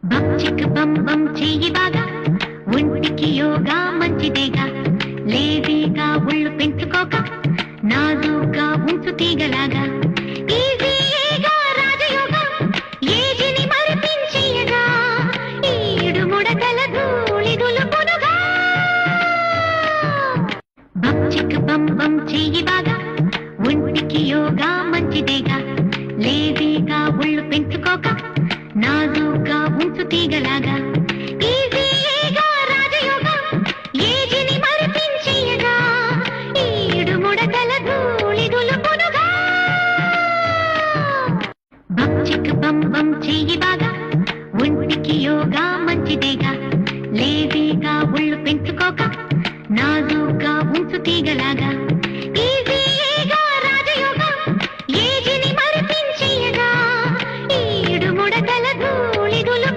బం చిక్ బం బం చెయ్యి బాగా ఒంటికి యోగా మంచిదేగా లేదీగా ఒళ్ళు పెంచుకోక నాజూగా ఉంచు తీగలాగా ఈజీగా రాజయోగా ఏజిని మరిపించేయగా ఈడు ముడతల ధూళి దులుపునుగా బం చిక్ బం బం చెయ్యి బాగా ఒంటికి యోగా మంచిదేగా లేదీగా ఒళ్ళు పెంచుకోక నాజూగా ఉంచు తీగలాగా ఈజీగా రాజయోగా ఏజిని మరిపించేయగా ఈడు ముడతల ధూళి దులుపునుగా బం చిక్ బం బం చెయ్యి బాగా ఒంటికి యోగా మంచిదేగా లేదీగా ఒళ్ళు పెంచుకోక నాజూగా ఉంచు తీగలాగా